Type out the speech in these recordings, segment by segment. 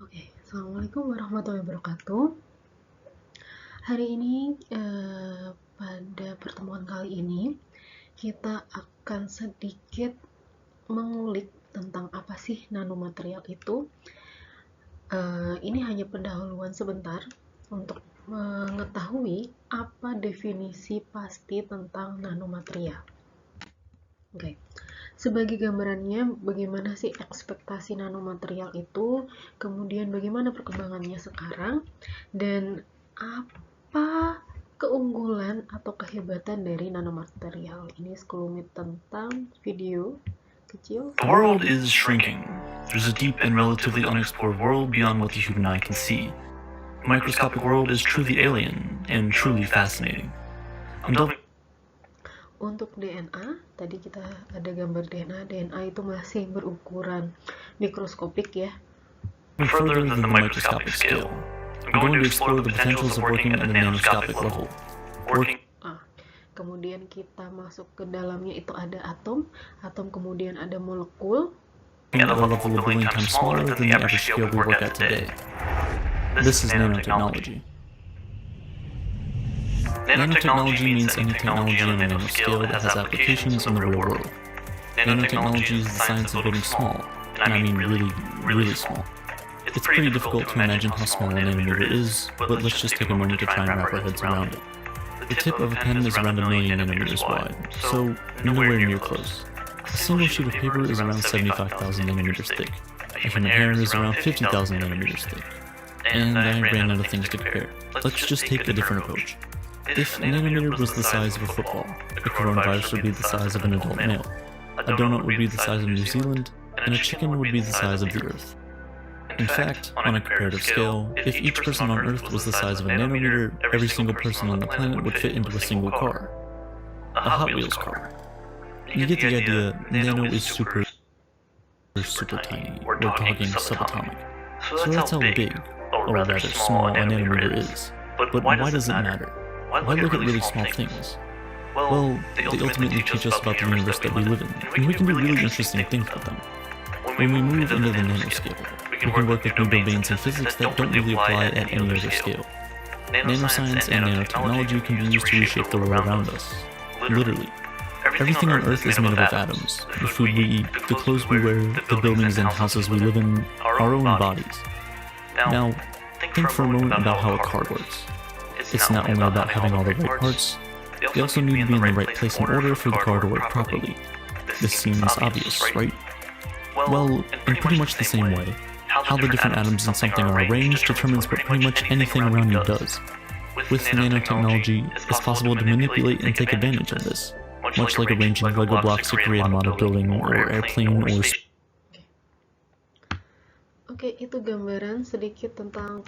Oke, Assalamualaikum warahmatullahi wabarakatuh. Hari ini, pada pertemuan kali ini, kita akan sedikit mengulik tentang apa sih nanomaterial itu. Ini hanya pendahuluan sebentar untuk mengetahui apa definisi pasti tentang nanomaterial. Oke. Sebagai gambarannya, bagaimana sih ekspektasi nanomaterial itu, kemudian bagaimana perkembangannya sekarang, dan apa keunggulan atau kehebatan dari nanomaterial. Ini sekelumit tentang video kecil. The world is shrinking. There's a deep and relatively unexplored world beyond what the human eye can see. The microscopic world is truly alien and truly fascinating. I'm delving Untuk DNA, tadi kita ada gambar DNA. DNA itu masih berukuran mikroskopik ya. further than the microscopic scale. I'm going to explore the potentials of working at the nanoscopic level. Kemudian kita masuk ke dalamnya, itu ada atom, kemudian ada molekul. At a level a billion times smaller than the average scale we work at today. This is nanotechnology. Nanotechnology means any technology on a nanoscale that has applications in the real world. Nanotechnology is the science of getting small, and I mean really, really small. It's pretty difficult to imagine how small a nanometer is, but let's just take a moment to try and wrap our heads around it. The tip of a pen is around 1,000,000 nanometers wide, so nowhere near close. A single sheet of paper is around 75,000 nanometers thick. A human hair is around 50,000 nanometers thick. And I ran out of things to compare. Let's just take a different approach. If a nanometer was the size of a football, a coronavirus would be the size of an adult male, a donut would be the size of New Zealand, and a chicken would be the size of the Earth. In fact, on a comparative scale, if each person on Earth was the size of a nanometer, every single person on the planet would fit into a single car. A Hot Wheels car. You get the idea, nano is super tiny. We're talking subatomic. So that's how big, or rather small, a nanometer is. But why does it matter? Why look at really small things? Well, they ultimately teach us about the universe that we live in, and we can do really interesting things with them. When we move into the nanoscale, we can work with new domains in physics that don't really apply at any other scale. Nanoscience and nanotechnology can be used to reshape the world around us. Literally. Everything on Earth is made up of atoms. The food we eat, the clothes we wear, the buildings and houses we live in, our own bodies. Now, think for a moment about how a car works. It's not only about having all the right parts, they also need to be in the right place in order for the car to work properly. This seems obvious, right? Well, in pretty much the same way, how the different atoms in something are arranged determines what pretty much anything around you does. With nanotechnology, it's possible to manipulate and take advantage of this, much like arranging Lego blocks to create a model building or airplane or... Oke, itu gambaran sedikit tentang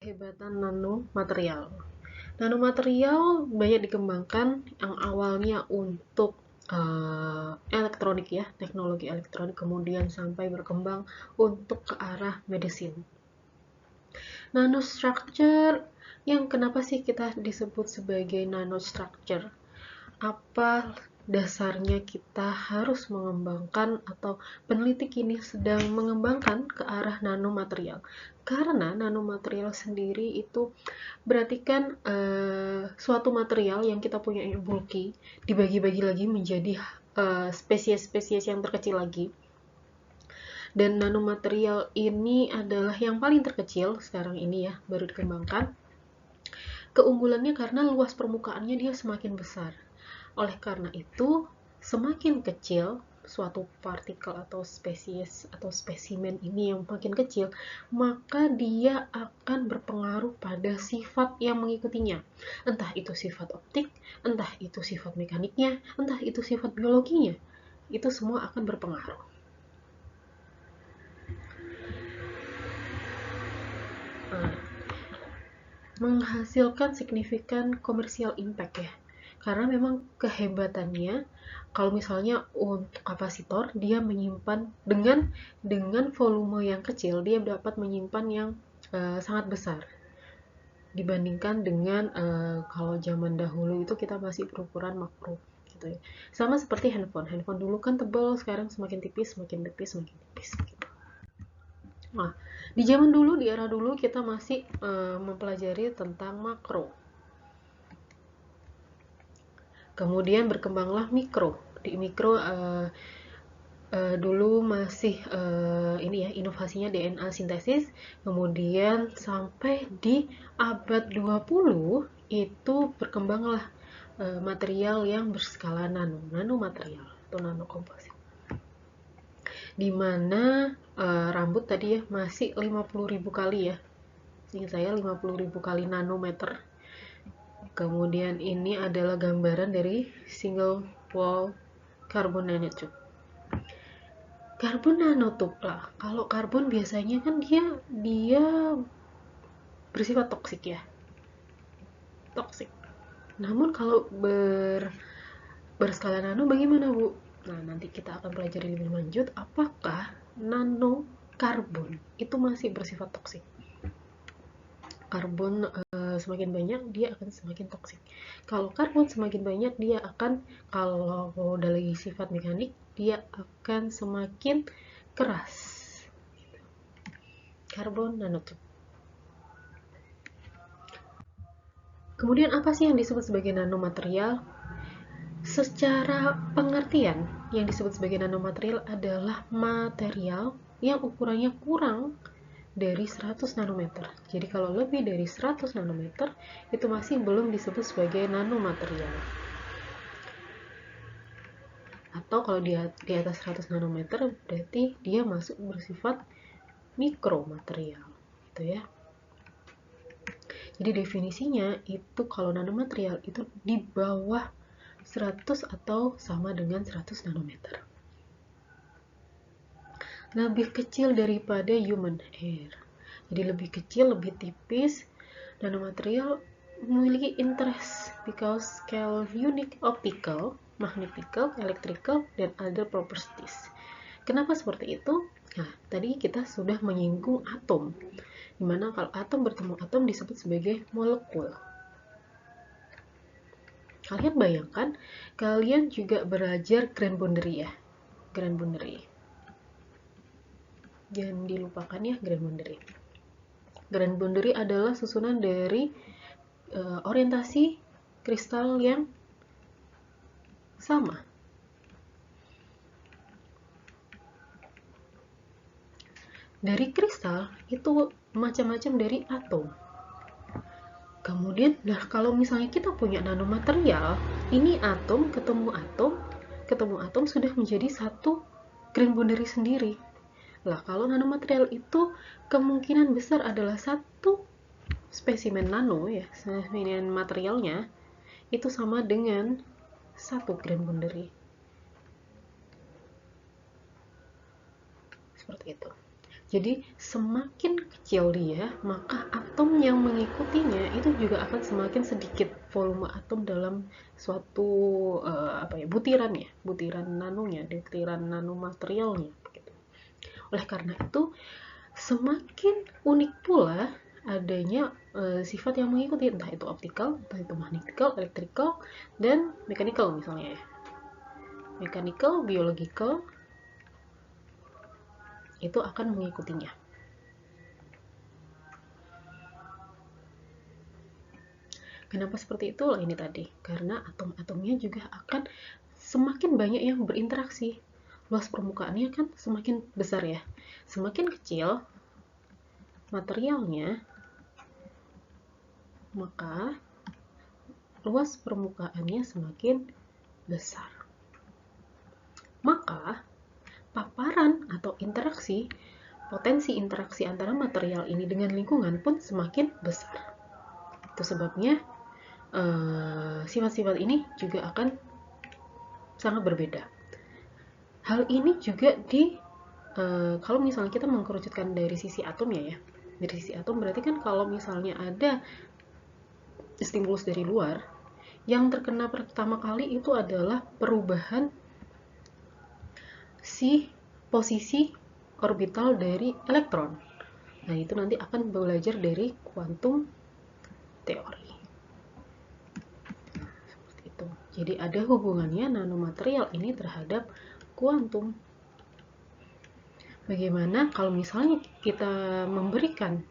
kehebatan nanomaterial. Nanomaterial banyak dikembangkan yang awalnya untuk elektronik ya, teknologi elektronik, kemudian sampai berkembang untuk ke arah medicine. Nanostructure, yang kenapa sih kita disebut sebagai nanostructure? Apa dasarnya kita harus mengembangkan atau peneliti kini sedang mengembangkan ke arah nanomaterial? Karena nanomaterial sendiri itu berarti kan suatu material yang kita punya yang bulky dibagi-bagi lagi menjadi spesies-spesies yang terkecil lagi, dan nanomaterial ini adalah yang paling terkecil sekarang ini ya, baru dikembangkan. Keunggulannya karena luas permukaannya dia semakin besar. Oleh karena itu, semakin kecil suatu partikel atau spesies atau spesimen ini yang makin kecil, maka dia akan berpengaruh pada sifat yang mengikutinya. Entah itu sifat optik, entah itu sifat mekaniknya, entah itu sifat biologinya. Itu semua akan berpengaruh. Menghasilkan signifikan komersial impact ya. Karena memang kehebatannya, kalau misalnya untuk kapasitor, dia menyimpan dengan volume yang kecil, dia dapat menyimpan yang sangat besar dibandingkan dengan kalau zaman dahulu itu kita masih berukuran makro gitu ya. Sama seperti handphone dulu kan tebal, sekarang semakin tipis gitu. Nah, di zaman dulu, di era dulu kita masih mempelajari tentang makro. Kemudian berkembanglah mikro. Di mikro dulu masih ini ya, inovasinya DNA sintesis. Kemudian sampai di abad 20 itu berkembanglah material yang berskala nanomaterial atau nanokomposit. Dimana rambut tadi ya masih 50.000 kali ya. Ingat saya 50.000 kali nanometer. Kemudian ini adalah gambaran dari single wall carbon nanotube. Karbon nanotube lah. Kalau karbon biasanya kan dia bersifat toksik ya. Toksik. Namun kalau berskala nano bagaimana, Bu? Nah, nanti kita akan pelajari lebih lanjut apakah nanokarbon itu masih bersifat toksik. Karbon semakin banyak dia akan semakin toksik. Kalau karbon semakin banyak dia akan, kalau dari sifat mekanik, dia akan semakin keras. Karbon nanotube. Kemudian apa sih yang disebut sebagai nanomaterial? Secara pengertian, yang disebut sebagai nanomaterial adalah material yang ukurannya kurang dari 100 nanometer. Jadi kalau lebih dari 100 nanometer itu masih belum disebut sebagai nanomaterial. Atau kalau di atas 100 nanometer berarti dia masuk bersifat mikromaterial, gitu ya. Jadi definisinya itu kalau nanomaterial itu di bawah 100 atau sama dengan 100 nanometer. Lebih kecil daripada human hair. Jadi lebih kecil, lebih tipis. Nanomaterial memiliki interest because scale unique optical, magnetical, electrical, dan other properties. Kenapa seperti itu? Nah, tadi kita sudah menyinggung atom. Dimana kalau atom bertemu atom disebut sebagai molekul. Kalian bayangkan, kalian juga belajar grand boundary ya. Grand boundary. Jangan dilupakan ya grand boundary. Grand boundary adalah susunan dari orientasi kristal yang sama. Dari kristal itu macam-macam dari atom. Kemudian, nah kalau misalnya kita punya nanomaterial, ini atom ketemu atom sudah menjadi satu grand boundary sendiri. Lah, kalau nanomaterial itu kemungkinan besar adalah satu spesimen nano ya, spesimen materialnya itu sama dengan satu grand boundary. Seperti itu. Jadi semakin kecil dia, maka atom yang mengikutinya itu juga akan semakin sedikit volume atom dalam suatu butiran nanonya, butiran nanomaterialnya. Gitu. Oleh karena itu, semakin unik pula adanya sifat yang mengikuti, entah itu optikal, entah itu magnetikal, elektrikal, dan mechanical misalnya ya. Mechanical, biological, itu akan mengikutinya. Kenapa seperti itu? Ini tadi, karena atom-atomnya juga akan semakin banyak yang berinteraksi. Luas permukaannya kan semakin besar ya. Semakin kecil materialnya, maka luas permukaannya semakin besar. Maka paparan atau interaksi, potensi interaksi antara material ini dengan lingkungan pun semakin besar. Itu sebabnya sifat-sifat ini juga akan sangat berbeda. Hal ini juga kalau misalnya kita mengkerucutkan dari sisi atomnya ya, dari sisi atom berarti kan kalau misalnya ada stimulus dari luar, yang terkena pertama kali itu adalah perubahan si posisi orbital dari elektron. Nah, itu nanti akan belajar dari kuantum teori. Seperti itu. Jadi ada hubungannya nanomaterial ini terhadap kuantum. Bagaimana kalau misalnya kita memberikan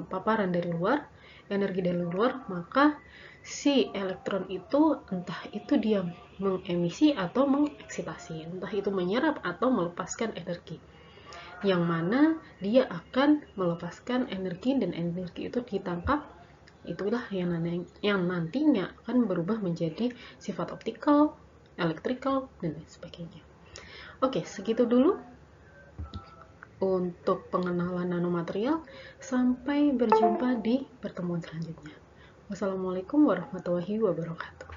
paparan dari luar, energi dari luar, maka si elektron itu entah itu dia mengemisi atau mengeksitasi, entah itu menyerap atau melepaskan energi. Yang mana dia akan melepaskan energi dan energi itu ditangkap, itulah yang nantinya akan berubah menjadi sifat optikal, elektrikal, dan lain sebagainya. Oke, segitu dulu untuk pengenalan nanomaterial. Sampai berjumpa di pertemuan selanjutnya. Wassalamualaikum warahmatullahi wabarakatuh.